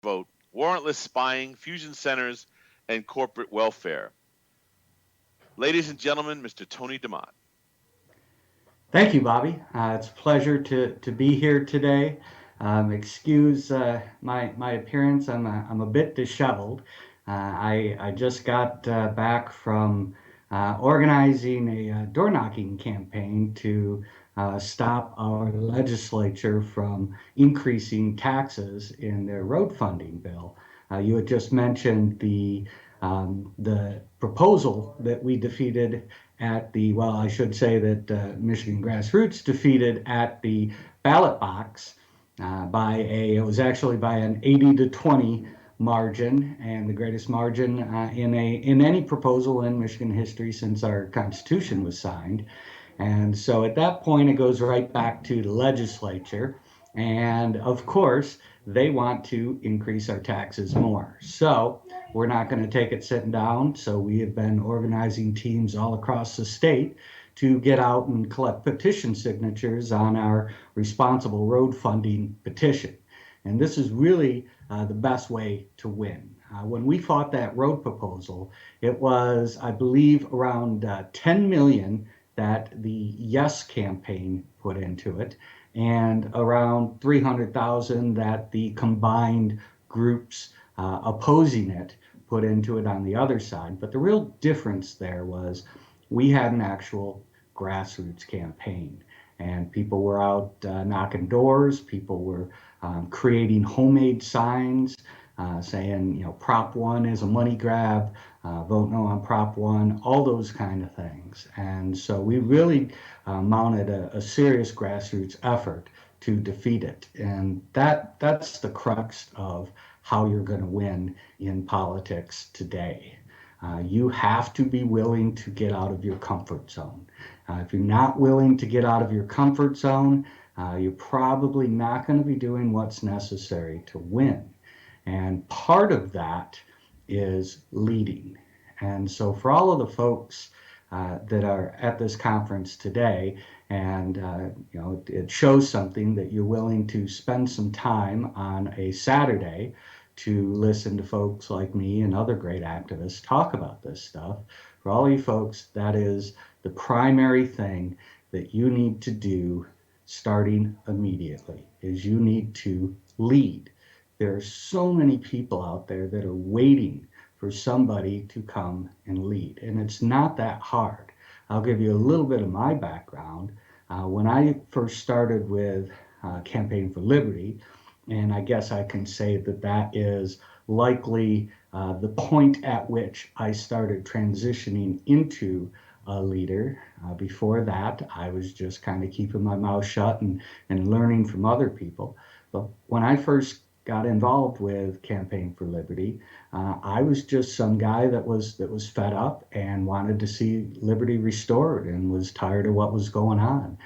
vote, warrantless spying, fusion centers, and corporate welfare. Ladies and gentlemen, Mr. Tony DeMott. Thank you, Bobby. It's a pleasure to be here today. Excuse my appearance. I'm a bit disheveled. I just got back from organizing a door knocking campaign to stop our legislature from increasing taxes in their road funding bill. You had just mentioned the proposal that we defeated at the, well, I should say that Michigan Grassroots defeated at the ballot box it was actually by an 80-20 margin, and the greatest margin in any proposal in Michigan history since our Constitution was signed. And so at that point, it goes right back to the legislature. And of course, they want to increase our taxes more. So we're not going to take it sitting down. So we have been organizing teams all across the state to get out and collect petition signatures on our responsible road funding petition. And this is really the best way to win. When we fought that road proposal, it was, I believe, around 10 million that the Yes campaign put into it, and around 300,000 that the combined groups opposing it put into it on the other side. But the real difference there was we had an actual grassroots campaign, and people were out knocking doors. People were creating homemade signs saying, Prop 1 is a money grab, vote no on Prop 1, all those kind of things. And so we really mounted a serious grassroots effort to defeat it. And that's the crux of how you're going to win in politics today. You have to be willing to get out of your comfort zone. If you're not willing to get out of your comfort zone, you're probably not going to be doing what's necessary to win. And part of that is leading. And so for all of the folks that are at this conference today, and it shows something that you're willing to spend some time on a Saturday to listen to folks like me and other great activists talk about this stuff. For all you folks, that is the primary thing that you need to do starting immediately, is you need to lead. There are so many people out there that are waiting for somebody to come and lead, and it's not that hard. I'll give you a little bit of my background. When I first started with Campaign for Liberty, and I guess I can say that that is likely the point at which I started transitioning into a leader. Before that, I was just kind of keeping my mouth shut and learning from other people. But when I first got involved with Campaign for Liberty, I was just some guy that was fed up and wanted to see liberty restored and was tired of what was going on.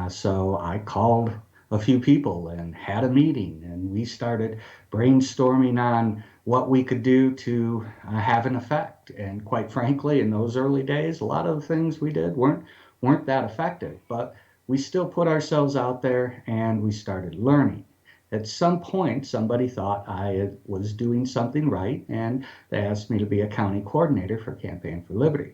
So I called a few people and had a meeting, and we started brainstorming on what we could do to have an effect. And quite frankly, in those early days, a lot of the things we did weren't that effective, but we still put ourselves out there and we started learning. At some point, somebody thought I was doing something right, and they asked me to be a county coordinator for Campaign for Liberty.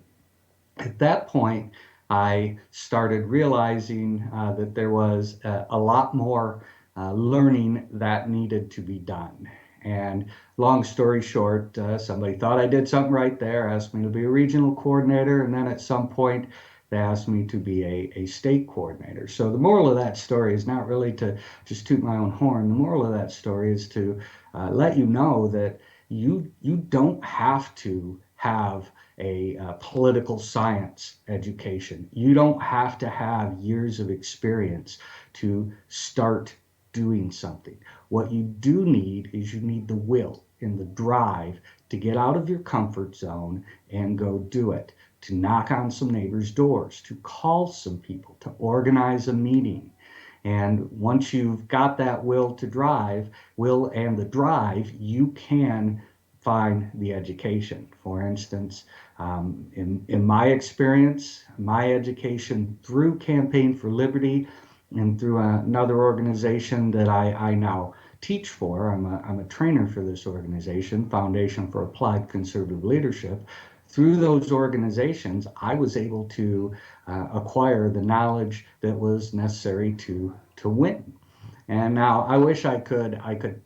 At that point, I started realizing that there was a lot more learning that needed to be done. And long story short, somebody thought I did something right there, asked me to be a regional coordinator, and then at some point they asked me to be a state coordinator. So the moral of that story is not really to just toot my own horn. The moral of that story is to let you know that you don't have to have a political science education. You don't have to have years of experience to start doing something. What you do need is you need the will and the drive to get out of your comfort zone and go do it, to knock on some neighbors' doors, to call some people, to organize a meeting. And once you've got that will and the drive, you can find the education. For instance, in my experience, my education through Campaign for Liberty and through another organization that I now teach for. I'm a trainer for this organization, Foundation for Applied Conservative Leadership. Through those organizations, I was able to acquire the knowledge that was necessary to win. And now I wish I could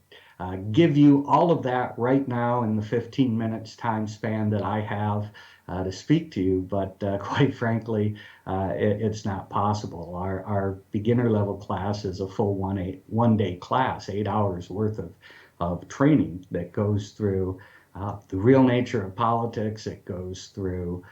give you all of that right now in the 15 minutes time span that I have to speak to you, but quite frankly, it's not possible. Our beginner level class is a full 1 day class, 8 hours worth of training that goes through the real nature of politics. It goes through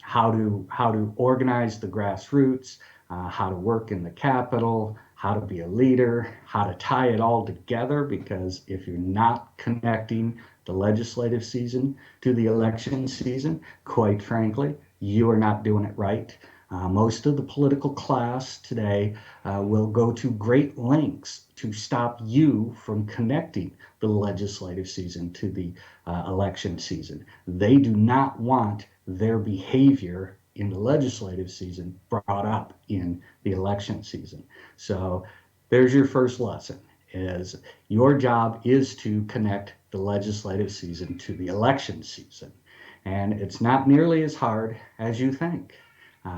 how to organize the grassroots, how to work in the Capitol, how to be a leader, how to tie it all together. Because if you're not connecting the legislative season to the election season, quite frankly, you are not doing it right. Most of the political class today will go to great lengths to stop you from connecting the legislative season to the election season. They do not want their behavior in the legislative season brought up in the election season. So there's your first lesson: is your job is to connect the legislative season to the election season. And it's not nearly as hard as you think.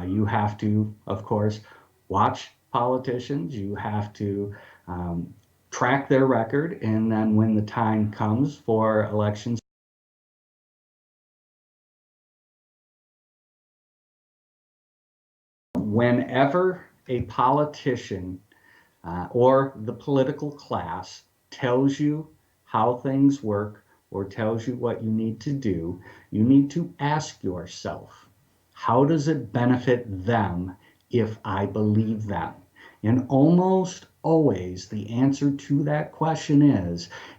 You have to, of course, watch politicians. You have to um, track their record. And then when the time comes for elections, whenever a politician or the political class tells you how things work or tells you what you need to do, you need to ask yourself, how does it benefit them if I believe them? And almost always the answer to that question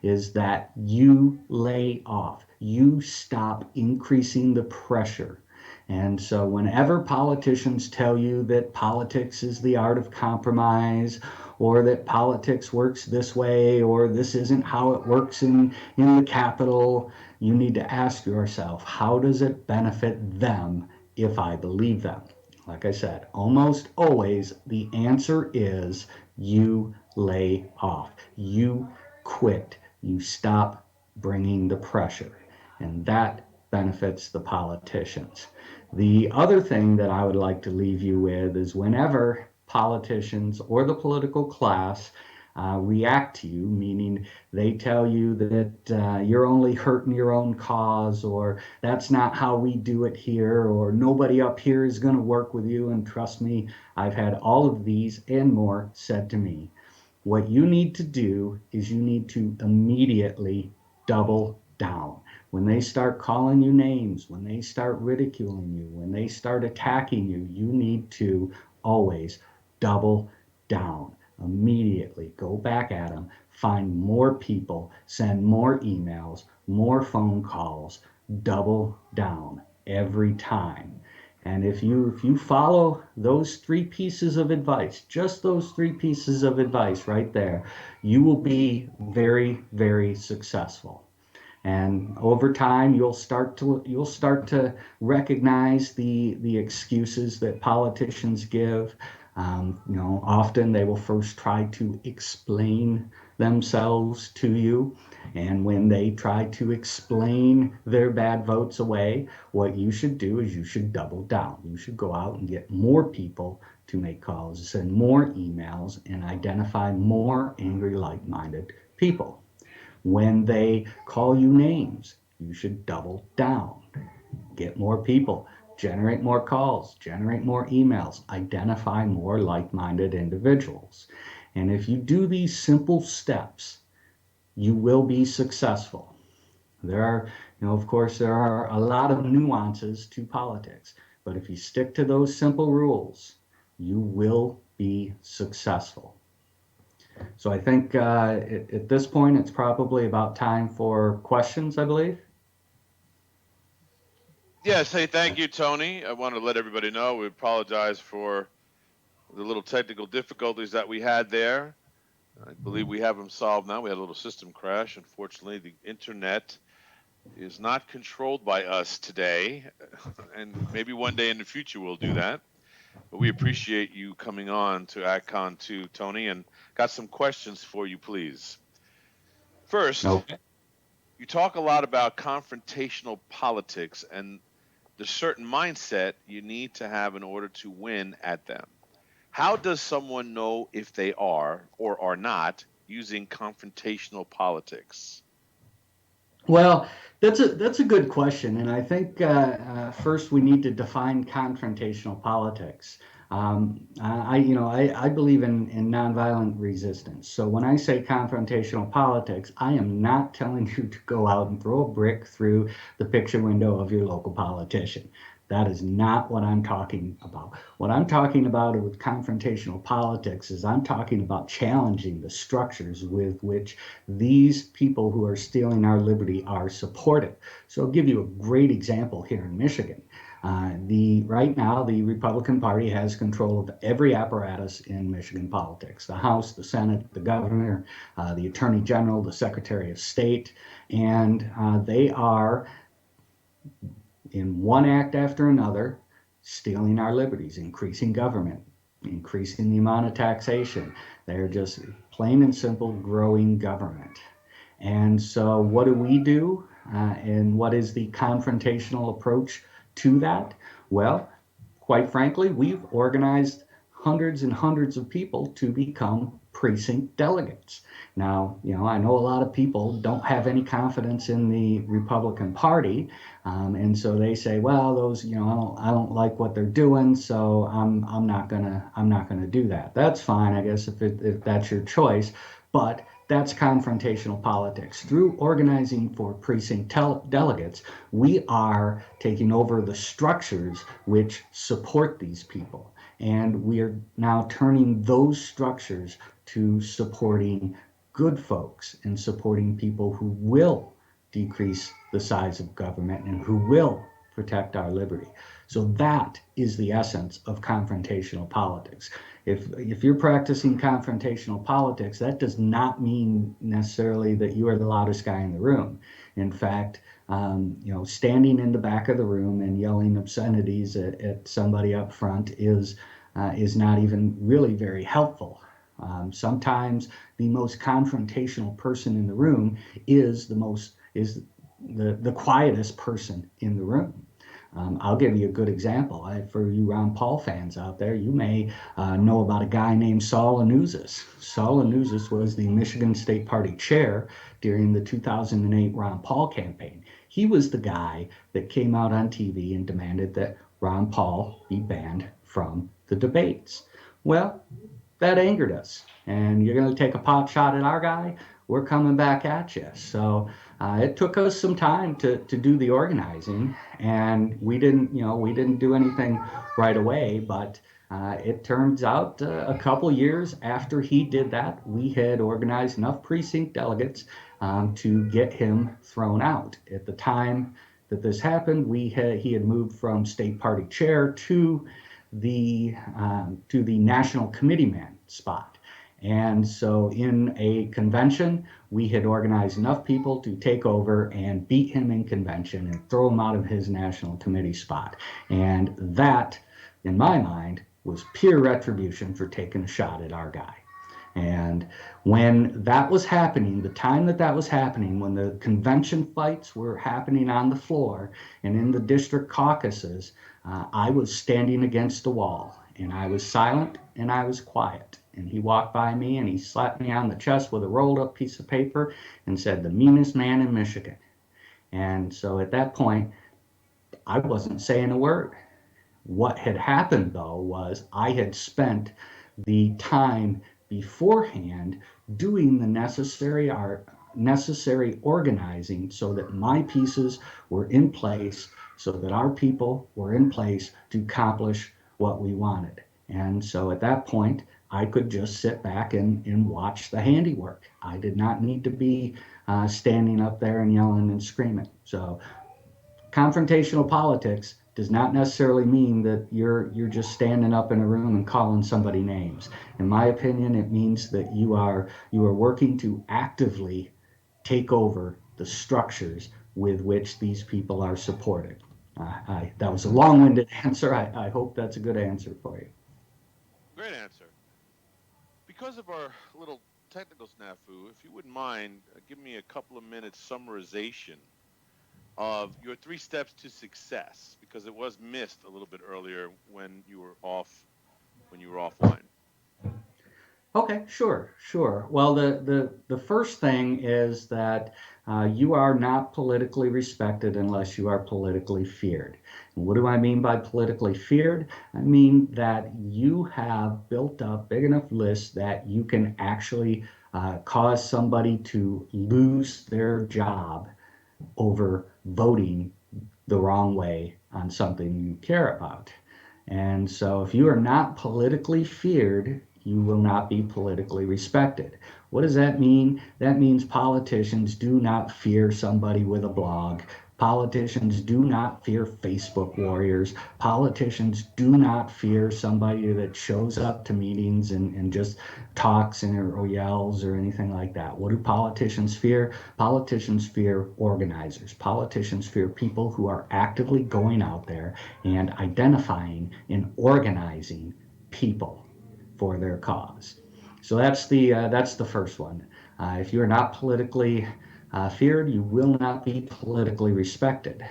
is that you lay off, you stop increasing the pressure. And so, whenever politicians tell you that politics is the art of compromise, or that politics works this way, or this isn't how it works in the Capitol, you need to ask yourself, how does it benefit them if I believe them? Like I said, almost always the answer is you lay off, you quit, you stop bringing the pressure. And that benefits the politicians. The other thing that I would like to leave you with is whenever politicians or the political class react to you, meaning they tell you that you're only hurting your own cause, or that's not how we do it here, or nobody up here is going to work with you. And trust me, I've had all of these and more said to me. What you need to do is you need to immediately double down. When they start calling you names, when they start ridiculing you, when they start attacking you, you need to always double down. Immediately go back at them, find more people, send more emails, more phone calls, double down every time. And if you follow those three pieces of advice, just those three pieces of advice right there, you will be very, very successful. And over time, you'll start to recognize the excuses that politicians give. Often they will first try to explain themselves to you, and when they try to explain their bad votes away, what you should do is you should double down. You should go out and get more people to make calls, send more emails, and identify more angry, like-minded people. When they call you names, you should double down, get more people, generate more calls, generate more emails, identify more like minded individuals. And if you do these simple steps, you will be successful. There are, of course, there are a lot of nuances to politics, but if you stick to those simple rules, you will be successful. So I think at this point, it's probably about time for questions, I believe. Yes, hey, thank you, Tony. I want to let everybody know we apologize for the little technical difficulties that we had there. I believe we have them solved now. We had a little system crash. Unfortunately, the internet is not controlled by us today, and maybe one day in the future we'll do that. But we appreciate you coming on to ACCON 2, Tony, and got some questions for you, please. First, Okay. you talk a lot about confrontational politics and the certain mindset you need to have in order to win at them. How does someone know if they are or are not using confrontational politics? Well, that's a good question, and I think first we need to define confrontational politics. I believe in nonviolent resistance. So when I say confrontational politics, I am not telling you to go out and throw a brick through the picture window of your local politician. That is not what I'm talking about. What I'm talking about with confrontational politics is I'm talking about challenging the structures with which these people who are stealing our liberty are supported. So I'll give you a great example here in Michigan. The right now the Republican Party has control of every apparatus in Michigan politics: the House, the Senate, the governor, the Attorney General, the Secretary of State, and they are in one act after another stealing our liberties, increasing government, increasing the amount of taxation. They're just plain and simple growing government. And so, what do we do? And what is the confrontational approach to that? Well, quite frankly, we've organized hundreds and hundreds of people to become precinct delegates. Now, I know a lot of people don't have any confidence in the Republican Party, and so they say, well, those, I don't like what they're doing, so I'm not gonna do that. That's fine, I guess, if that's your choice, but that's confrontational politics. Through organizing for precinct delegates, we are taking over the structures which support these people. And we are now turning those structures to supporting good folks and supporting people who will decrease the size of government and who will protect our liberty. So that is the essence of confrontational politics. If you're practicing confrontational politics, that does not mean necessarily that you are the loudest guy in the room. In fact, standing in the back of the room and yelling obscenities at somebody up front is not even really very helpful. Sometimes the most confrontational person in the room is the quietest person in the room. I'll give you a good example. For you Ron Paul fans out there, you may know about a guy named Saul Anuzis. Saul Anuzis was the Michigan State Party chair during the 2008 Ron Paul campaign. He was the guy that came out on TV and demanded that Ron Paul be banned from the debates. Well, that angered us. And you're going to take a pot shot at our guy? We're coming back at you. So it took us some time to do the organizing, and we didn't do anything right away. But it turns out a couple years after he did that, we had organized enough precinct delegates to get him thrown out. At the time that this happened, he had moved from state party chair to the national committeeman spot. And so in a convention, we had organized enough people to take over and beat him in convention and throw him out of his national committee spot. And that, in my mind, was pure retribution for taking a shot at our guy. And when that was happening, the time that was happening, when the convention fights were happening on the floor and in the district caucuses, I was standing against the wall, and I was silent and I was quiet. And he walked by me and he slapped me on the chest with a rolled up piece of paper and said, "The meanest man in Michigan." And so at that point, I wasn't saying a word. What had happened, though, was I had spent the time beforehand doing the necessary organizing so that my pieces were in place, so that our people were in place to accomplish what we wanted. And so at that point, I could just sit back and watch the handiwork. I did not need to be standing up there and yelling and screaming. So confrontational politics does not necessarily mean that you're just standing up in a room and calling somebody names. In my opinion, it means that you are working to actively take over the structures with which these people are supported. That was a long-winded answer. I hope that's a good answer for you. Great answer. Because of our little technical snafu. If you wouldn't mind, give me a couple of minutes summarization of your three steps to success, because it was missed a little bit earlier when you were offline. Okay, sure, sure. Well, the first thing is that you are not politically respected unless you are politically feared. And what do I mean by politically feared? I mean that you have built up big enough lists that you can actually cause somebody to lose their job over voting the wrong way on something you care about. And so, if you are not politically feared, you will not be politically respected. What does that mean? That means politicians do not fear somebody with a blog. Politicians do not fear Facebook warriors. Politicians do not fear somebody that shows up to meetings and just talks or yells or anything like that. What do politicians fear? Politicians fear organizers. Politicians fear people who are actively going out there and identifying and organizing people for their cause. So that's the first one. If you are not politically feared, you will not be politically respected.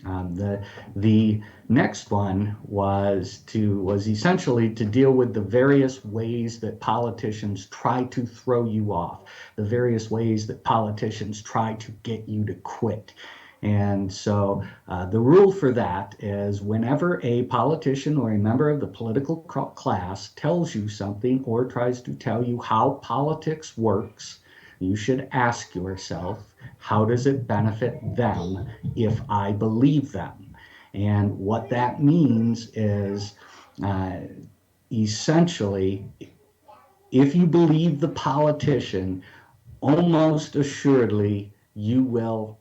The next one was essentially to deal with the various ways that politicians try to throw you off, the various ways that politicians try to get you to quit. And so the rule for that is whenever a politician or a member of the political class tells you something or tries to tell you how politics works, you should ask yourself, how does it benefit them if I believe them? And what that means is uh, essentially, if you believe the politician, almost assuredly you will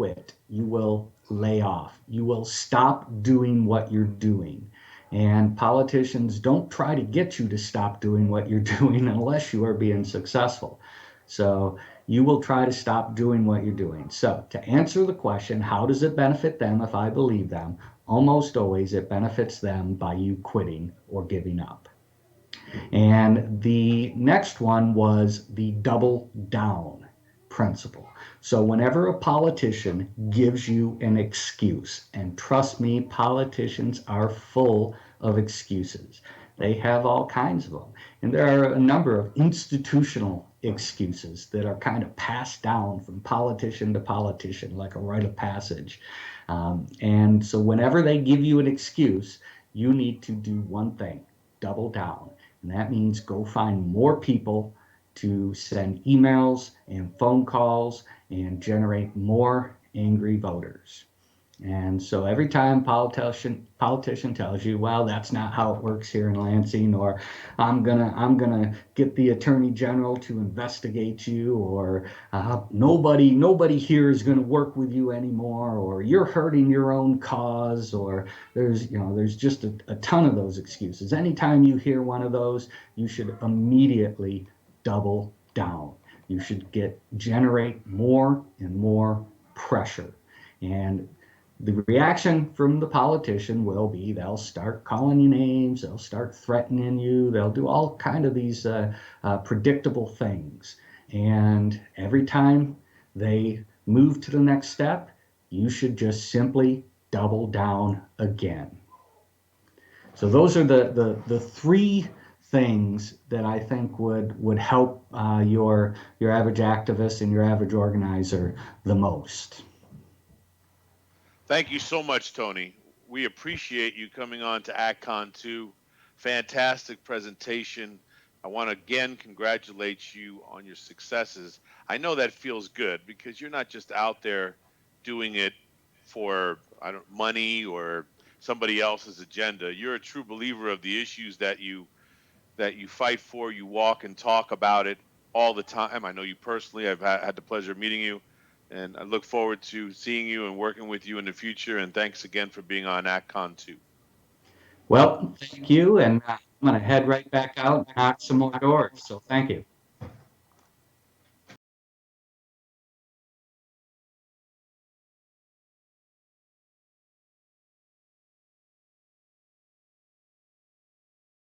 quit. You will lay off. You will stop doing what you're doing. And politicians don't try to get you to stop doing what you're doing unless you are being successful. So you will try to stop doing what you're doing. So to answer the question, how does it benefit them if I believe them? Almost always it benefits them by you quitting or giving up. And the next one was the double down principle. So, whenever a politician gives you an excuse, and trust me, politicians are full of excuses, they have all kinds of them. And there are a number of institutional excuses that are kind of passed down from politician to politician, like a rite of passage. And so, whenever they give you an excuse, you need to do one thing: double down. And that means go find more people to send emails and phone calls and generate more angry voters. And so every time politician tells you, well, that's not how it works here in Lansing, or I'm gonna get the attorney general to investigate you, or nobody here is gonna work with you anymore, or you're hurting your own cause, or there's just a ton of those excuses. Anytime you hear one of those, you should immediately double down. You should generate more and more pressure. And the reaction from the politician will be they'll start calling you names, they'll start threatening you, they'll do all kind of these predictable things. And every time they move to the next step, you should just simply double down again. So those are the three things that I think would help your average activist and your average organizer the most. Thank you so much, Tony. We appreciate you coming on to ACCON 2. Fantastic presentation. I want to again congratulate you on your successes. I know that feels good because you're not just out there doing it for I don't money or somebody else's agenda. You're a true believer of the issues that you fight for. You walk and talk about it all the time. I know you personally. I've had the pleasure of meeting you, and I look forward to seeing you and working with you in the future. And thanks again for being on ACCON 2. Well, thank you, and I'm going to head right back out and knock some more doors. So thank you.